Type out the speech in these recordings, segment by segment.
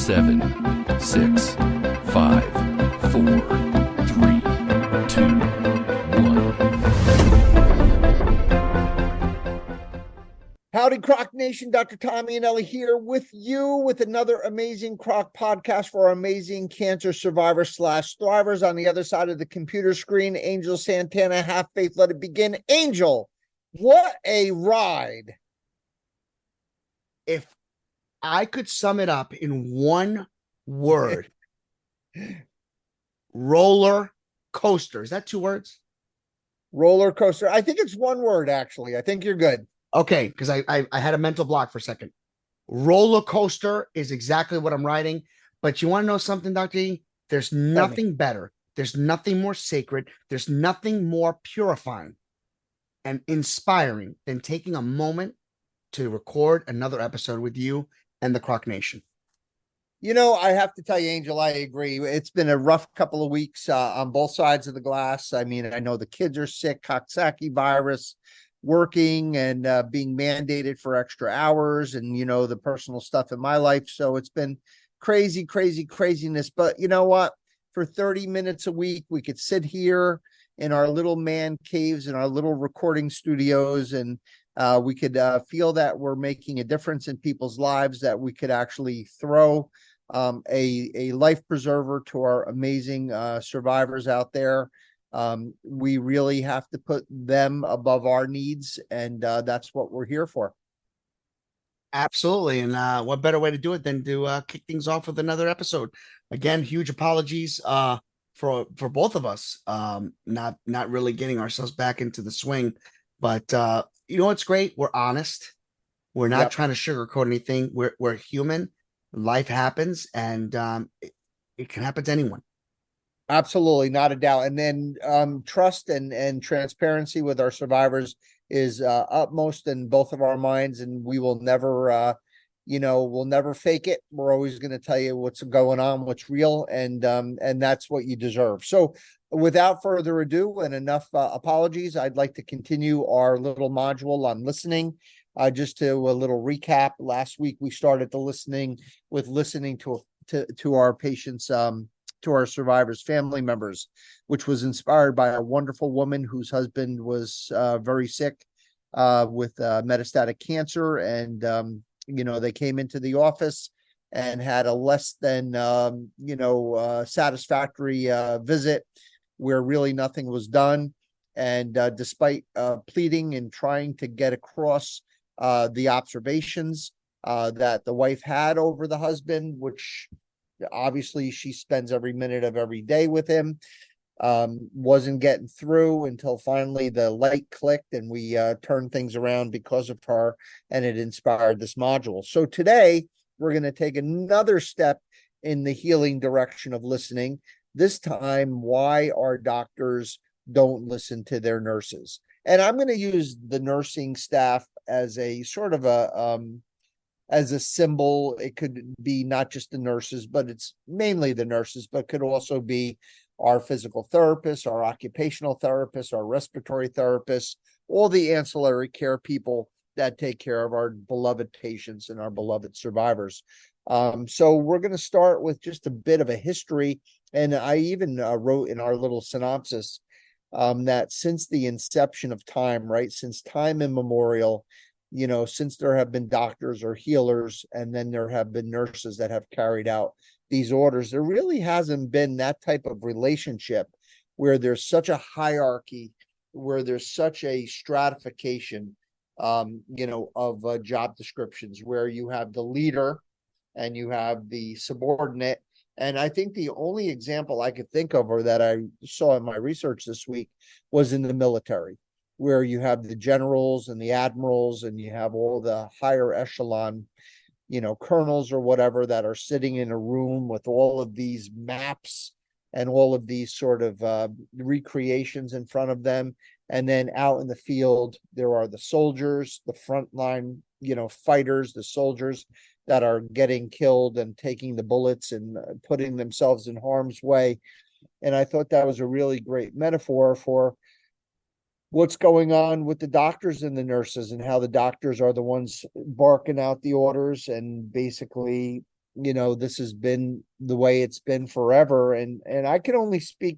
7, 6, 5, 4, 3, 2, 1. Howdy, CROC Nation. Dr. Tommy and Ellie here with you with another amazing CROC podcast for our amazing cancer survivors / thrivers. On the other side of the computer screen, Angel Santana, Have Faith, Let It Begin. Angel, what a ride. If I could sum it up in one word, roller coaster. Is that 2 words? Roller coaster. I think it's 1 word, actually. I think you're good. Okay, because I had a mental block for a second. Roller coaster is exactly what I'm writing. But you want to know something, Dr. E? There's nothing better. There's nothing more sacred. There's nothing more purifying and inspiring than taking a moment to record another episode with you and the CROC Nation. You know, I have to tell you, Angel, I agree. It's been a rough couple of weeks on both sides of the glass. I mean, I know the kids are sick, Coxsackie virus, working and being mandated for extra hours and, you know, the personal stuff in my life. So it's been craziness. But you know what? For 30 minutes a week, we could sit here in our little man caves, in our little recording studios, and we could feel that we're making a difference in people's lives, that we could actually throw a life preserver to our amazing survivors out there. We really have to put them above our needs, and that's what we're here for. Absolutely. And what better way to do it than to kick things off with another episode? Again, huge apologies for both of us not really getting ourselves back into the swing. But you know what's great? We're honest. We're not trying to sugarcoat anything. We're human. Life happens, and it can happen to anyone. Absolutely, not a doubt. And then trust and transparency with our survivors is utmost in both of our minds, and we will never we'll never fake it. We're always going to tell you what's going on, what's real, and that's what you deserve. So without further ado, and enough apologies, I'd like to continue our little module on listening. Just to a little recap, last week we started the listening to our patients, to our survivors' family members, which was inspired by a wonderful woman whose husband was very sick with metastatic cancer. And, they came into the office and had a less than, satisfactory visit where really nothing was done. And despite pleading and trying to get across the observations that the wife had over the husband, which obviously she spends every minute of every day with him, wasn't getting through until finally the light clicked and we turned things around because of her, and it inspired this module. So today we're going to take another step in the healing direction of listening. This time, why our doctors don't listen to their nurses. And I'm going to use the nursing staff as a sort of as a symbol. It could be not just the nurses, but it's mainly the nurses, but could also be our physical therapists, our occupational therapists, our respiratory therapists, all the ancillary care people that take care of our beloved patients and our beloved survivors. So we're going to start with just a bit of a history. And I even wrote in our little synopsis that since the inception of time, right, since time immemorial, since there have been doctors or healers, and then there have been nurses that have carried out these orders, there really hasn't been that type of relationship where there's such a hierarchy, where there's such a stratification, of job descriptions, where you have the leader and you have the subordinate. And I think the only example I could think of, or that I saw in my research this week, was in the military, where you have the generals and the admirals, and you have all the higher echelon, colonels or whatever, that are sitting in a room with all of these maps and all of these sort of recreations in front of them. And then out in the field, there are the soldiers, the frontline, fighters, the soldiers that are getting killed and taking the bullets and putting themselves in harm's way. And I thought that was a really great metaphor for what's going on with the doctors and the nurses, and how the doctors are the ones barking out the orders and basically this has been the way it's been forever. And I can only speak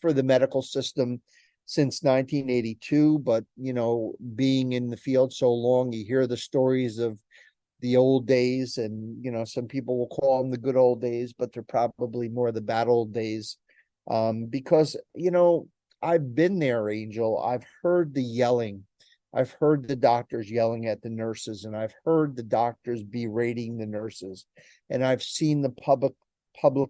for the medical system since 1982, but being in the field so long, you hear the stories of the old days, and some people will call them the good old days, but they're probably more the bad old days. Because I've been there, Angel. I've heard the yelling. I've heard the doctors yelling at the nurses, and I've heard the doctors berating the nurses, and I've seen the public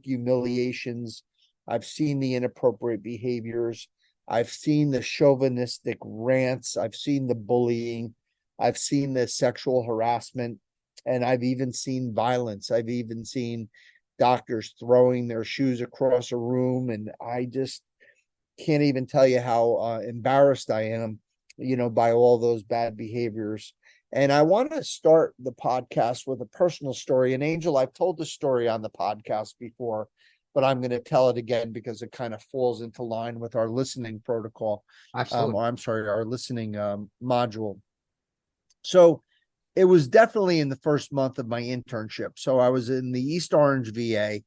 humiliations. I've seen the inappropriate behaviors. I've seen the chauvinistic rants. I've seen the bullying. I've seen the sexual harassment, and I've even seen violence. I've even seen doctors throwing their shoes across a room, and I just can't even tell you how embarrassed I am, by all those bad behaviors. And I want to start the podcast with a personal story. And Angel, I've told the story on the podcast before, but I'm going to tell it again because it kind of falls into line with our listening protocol. Absolutely. Or I'm sorry, our listening module. So it was definitely in the first month of my internship. So I was in the East Orange VA,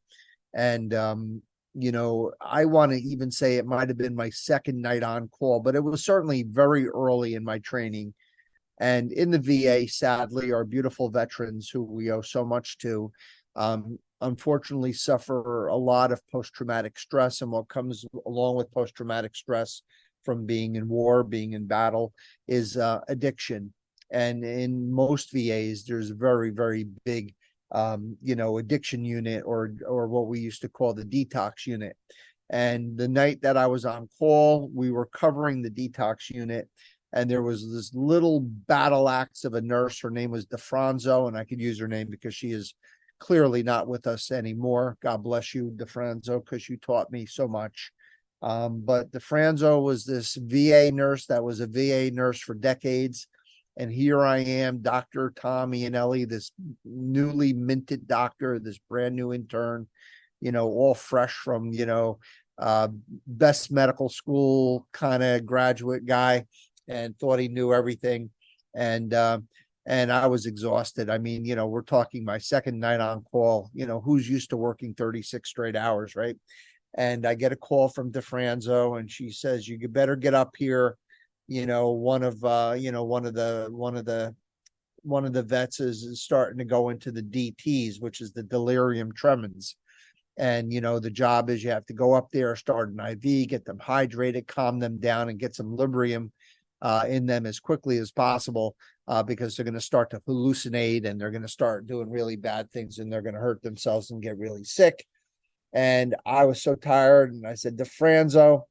and I want to even say it might have been my second night on call, but it was certainly very early in my training. And in the VA, sadly, our beautiful veterans who we owe so much to, unfortunately suffer a lot of post-traumatic stress. And what comes along with post-traumatic stress from being in war, being in battle, is addiction. And in most VAs, there's a very, very big addiction unit, or what we used to call the detox unit. And the night that I was on call, we were covering the detox unit, and there was this little battle axe of a nurse. Her name was DeFranzo, and I could use her name because she is clearly not with us anymore. God bless you, DeFranzo, because you taught me so much. But DeFranzo was this VA nurse that was a VA nurse for decades. And here I am, Dr. Tom Iannelli, this newly minted doctor, this brand new intern, all fresh from, best medical school kind of graduate guy, and thought he knew everything. And I was exhausted. I mean, we're talking my second night on call, who's used to working 36 straight hours, right? And I get a call from DeFranzo, and she says, you better get up here. One of the vets is starting to go into the DTs, which is the delirium tremens. And, the job is you have to go up there, start an IV, get them hydrated, calm them down, and get some Librium in them as quickly as possible, because they're going to start to hallucinate, and they're going to start doing really bad things, and they're going to hurt themselves and get really sick. And I was so tired, and I said, DeFranzo,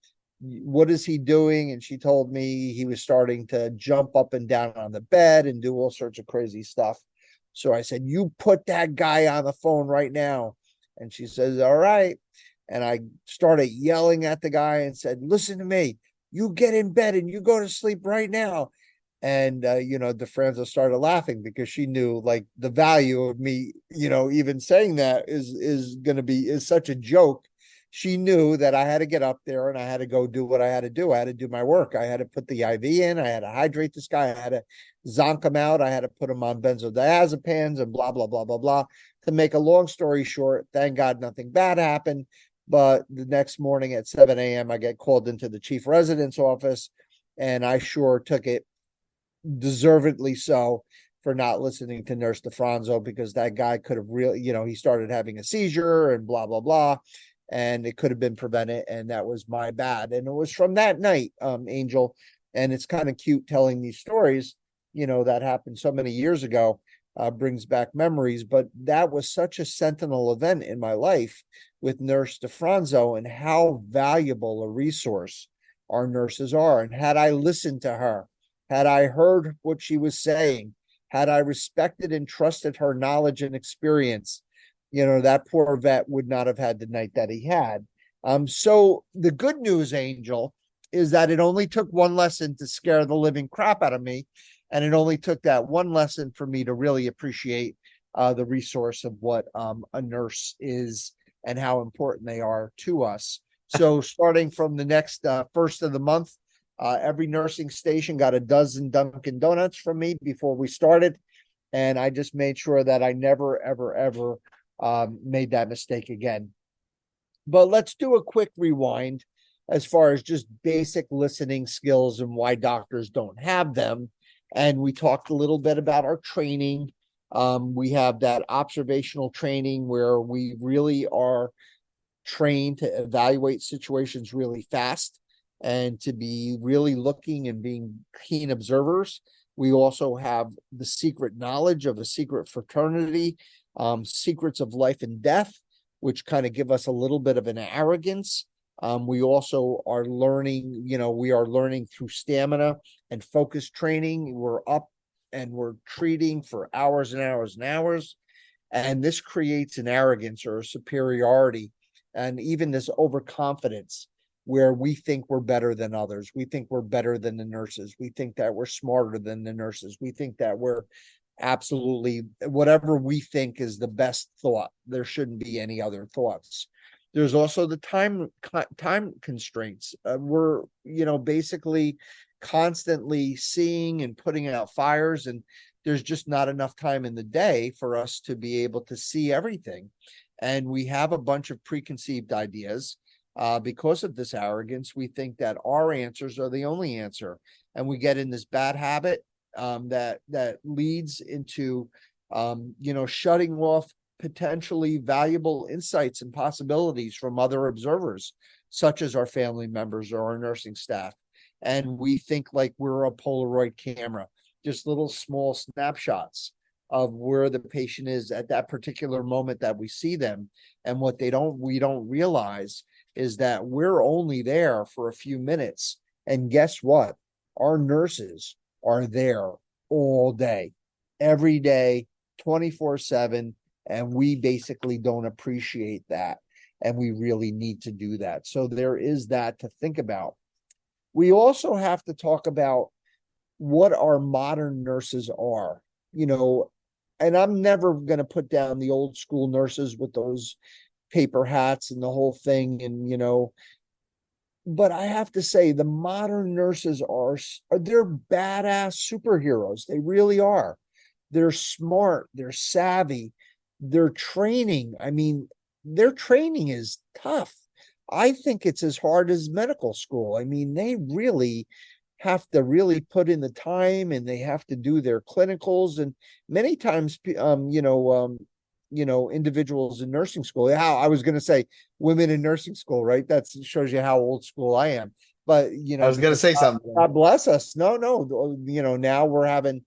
what is he doing? And she told me he was starting to jump up and down on the bed and do all sorts of crazy stuff. So I said, you put that guy on the phone right now. And she says, all right. And I started yelling at the guy and said, listen to me, you get in bed and you go to sleep right now. And, DeFranzo started laughing because she knew, like, the value of me, even saying that is going to be such a joke. She knew that I had to get up there and I had to go do what I had to do. I had to do my work. I had to put the IV in. I had to hydrate this guy. I had to zonk him out. I had to put him on benzodiazepines and blah, blah, blah, blah, blah. To make a long story short, thank God nothing bad happened. But the next morning at 7 a.m., I get called into the chief resident's office, and I sure took it, deservedly so, for not listening to Nurse DeFranzo, because that guy could have really, he started having a seizure and blah, blah, blah. And it could have been prevented, and that was my bad. And it was from that night, Angel, and it's kind of cute telling these stories, that happened so many years ago, brings back memories. But that was such a sentinel event in my life with Nurse DeFranzo, and how valuable a resource our nurses are. And had I listened to her, had I heard what she was saying, had I respected and trusted her knowledge and experience, that poor vet would not have had the night that he had. So the good news, Angel, is that it only took one lesson to scare the living crap out of me. And it only took that one lesson for me to really appreciate the resource of what a nurse is and how important they are to us. So starting from the next first of the month, every nursing station got a dozen Dunkin' Donuts from me before we started. And I just made sure that I never, ever, ever made that mistake again. But let's do a quick rewind as far as just basic listening skills and why doctors don't have them. And we talked a little bit about our training. We have that observational training where we really are trained to evaluate situations really fast and to be really looking and being keen observers. We also have the secret knowledge of a secret fraternity, secrets of life and death, which kind of give us a little bit of an arrogance. We also are learning, we are learning through stamina and focus training. We're up and we're treating for hours and hours and hours. And this creates an arrogance or a superiority, and even this overconfidence where we think we're better than others. We think we're better than the nurses. We think that we're smarter than the nurses. We think that we're absolutely whatever we think is the best thought. There shouldn't be any other thoughts. There's also the time constraints. We're, basically constantly seeing and putting out fires, and there's just not enough time in the day for us to be able to see everything. And we have a bunch of preconceived ideas. Because of this arrogance, we think that our answers are the only answer. And we get in this bad habit that leads into, shutting off potentially valuable insights and possibilities from other observers, such as our family members or our nursing staff. And we think like we're a Polaroid camera, just little small snapshots of where the patient is at that particular moment that we see them. And what we don't realize is that we're only there for a few minutes. And guess what? Our nurses are there all day, every day, 24/7. And we basically don't appreciate that. And we really need to do that. So there is that to think about. We also have to talk about what our modern nurses are, and I'm never going to put down the old school nurses with those paper hats and the whole thing. And, but I have to say the modern nurses they're badass superheroes. They really are. They're smart. They're savvy. Their training, their training is tough. I think it's as hard as medical school. They really have to really put in the time, and they have to do their clinicals. And many times, individuals in nursing school, I was going to say women in nursing school, right? That shows you how old school I am. But, I was going to say something. God bless us. No, now we're having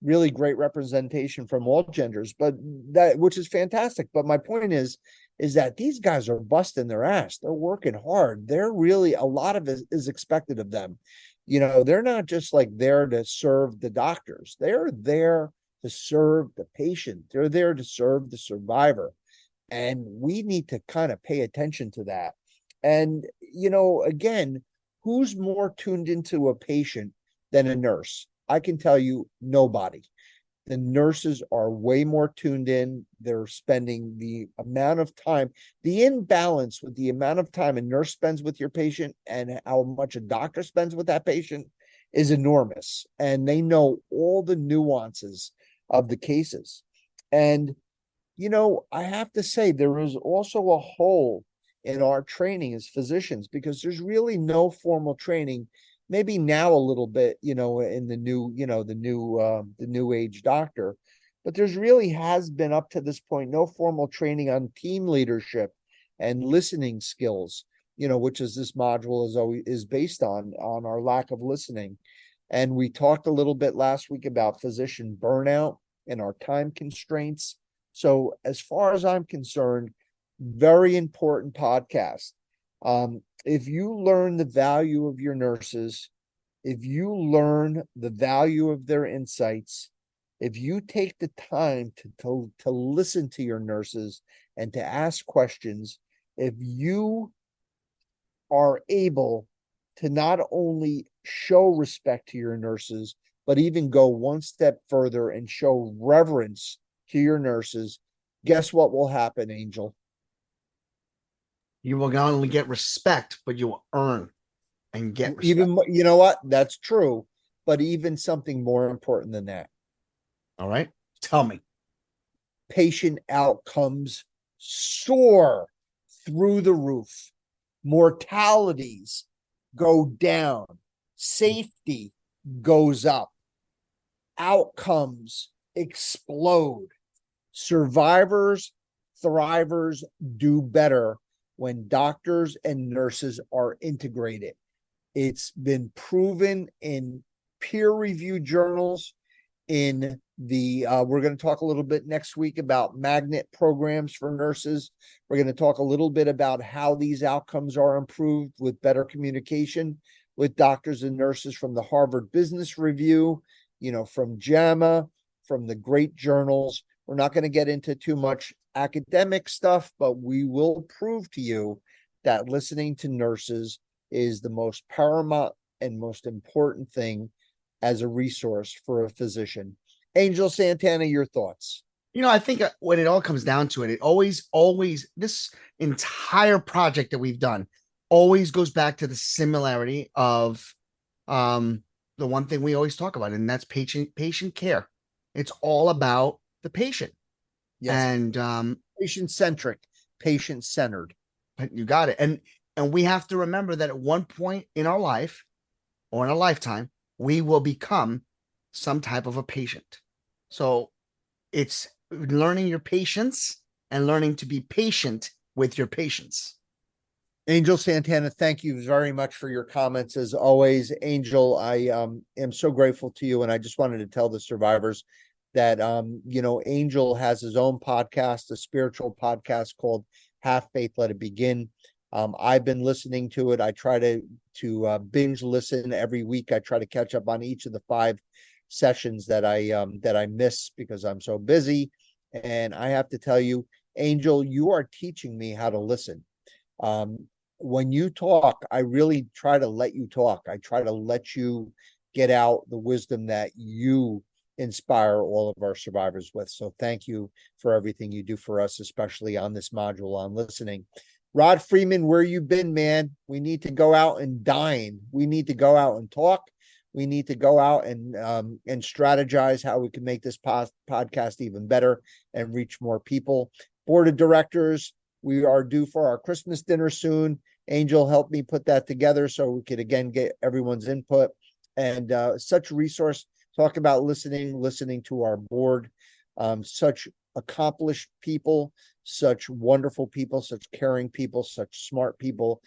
really great representation from all genders, which is fantastic. But my point is that these guys are busting their ass. They're working hard. They're really, a lot of it is expected of them. They're not just like there to serve the doctors. They're there to serve the patient. They're there to serve the survivor. And we need to kind of pay attention to that. And, again, who's more tuned into a patient than a nurse? I can tell you nobody. The nurses are way more tuned in. They're spending the amount of time, the imbalance with the amount of time a nurse spends with your patient and how much a doctor spends with that patient is enormous. And they know all the nuances of the cases. And, I have to say, there is also a hole in our training as physicians, because there's really no formal training. Maybe now a little bit, in the new age doctor, but there's really has been up to this point no formal training on team leadership and listening skills, which is this module is based on our lack of listening. And we talked a little bit last week about physician burnout and our time constraints. So as far as I'm concerned, very important podcast. If you learn the value of your nurses, if you learn the value of their insights, if you take the time to listen to your nurses and to ask questions, if you are able to not only show respect to your nurses, but even go one step further and show reverence to your nurses, guess what will happen, Angel? You will not only get respect, but you will earn and get respect. Even, you know what? That's true. But even something more important than that. All right. Tell me. Patient outcomes soar through the roof. Mortalities go down. Safety goes up. Outcomes explode. Survivors, thrivers do better when doctors and nurses are integrated. It's been proven in peer-reviewed journals. In the we're going to talk a little bit next week about magnet programs for nurses. We're going to talk a little bit about how these outcomes are improved with better communication with doctors and nurses from the Harvard Business Review, from JAMA, from the great journals. We're not going to get into too much academic stuff, but we will prove to you that listening to nurses is the most paramount and most important thing as a resource for a physician. Angel Santana, your thoughts? I think when it all comes down to it, it always, this entire project that we've done always goes back to the similarity of the one thing we always talk about, and that's patient care. It's all about the patient. Yes. And patient-centric, patient-centered. You got it. And we have to remember that at one point in our life or in a lifetime, we will become some type of a patient. So it's learning your patience and learning to be patient with your patients. Angel Santana, thank you very much for your comments as always. Angel, I am so grateful to you. And I just wanted to tell the survivors that, Angel has his own podcast, a spiritual podcast called Have Faith, Let It Begin. I've been listening to it. I try to binge listen every week. I try to catch up on each of the 5 sessions that I miss because I'm so busy. And I have to tell you, Angel, you are teaching me how to listen. When you talk, I really try to let you talk. I try to let you get out the wisdom that you inspire all of our survivors with. So thank you for everything you do for us, especially on this module on listening. Rod Freeman, where you been, man? We need to go out and dine. We need to go out and talk. We need to go out and strategize how we can make this podcast even better and reach more people. Board of directors, we are due for our Christmas dinner soon. Angel helped me put that together so we could again get everyone's input. And such a resource. Talk about listening to our board. Such accomplished people, such wonderful people, such caring people, such smart people,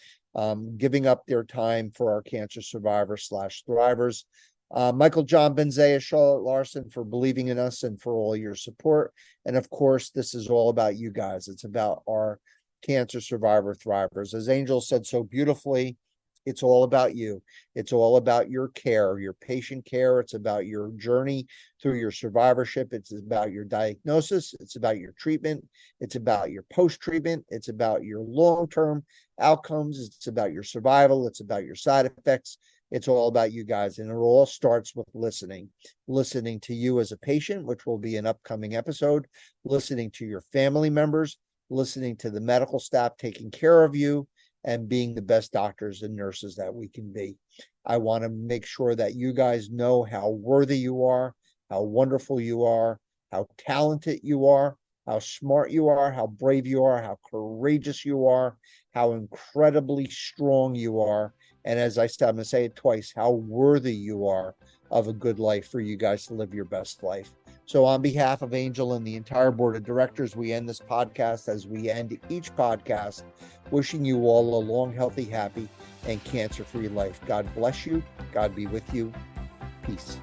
giving up their time for our cancer survivors / thrivers. Michael John Benzea, Charlotte Larson, for believing in us and for all your support. And of course, this is all about you guys. It's about our cancer survivor thrivers. As Angel said so beautifully, it's all about you. It's all about your care, your patient care. It's about your journey through your survivorship. It's about your diagnosis. It's about your treatment. It's about your post-treatment. It's about your long-term outcomes. It's about your survival. It's about your side effects. It's all about you guys. And it all starts with listening to you as a patient, which will be an upcoming episode, listening to your family members, listening to the medical staff taking care of you, and being the best doctors and nurses that we can be. I want to make sure that you guys know how worthy you are, how wonderful you are, how talented you are, how smart you are, how brave you are, how courageous you are, how incredibly strong you are. And as I said, I'm going to say it twice, how worthy you are of a good life for you guys to live your best life. So on behalf of Angel and the entire board of directors, we end this podcast as we end each podcast, wishing you all a long, healthy, happy, and cancer-free life. God bless you. God be with you. Peace.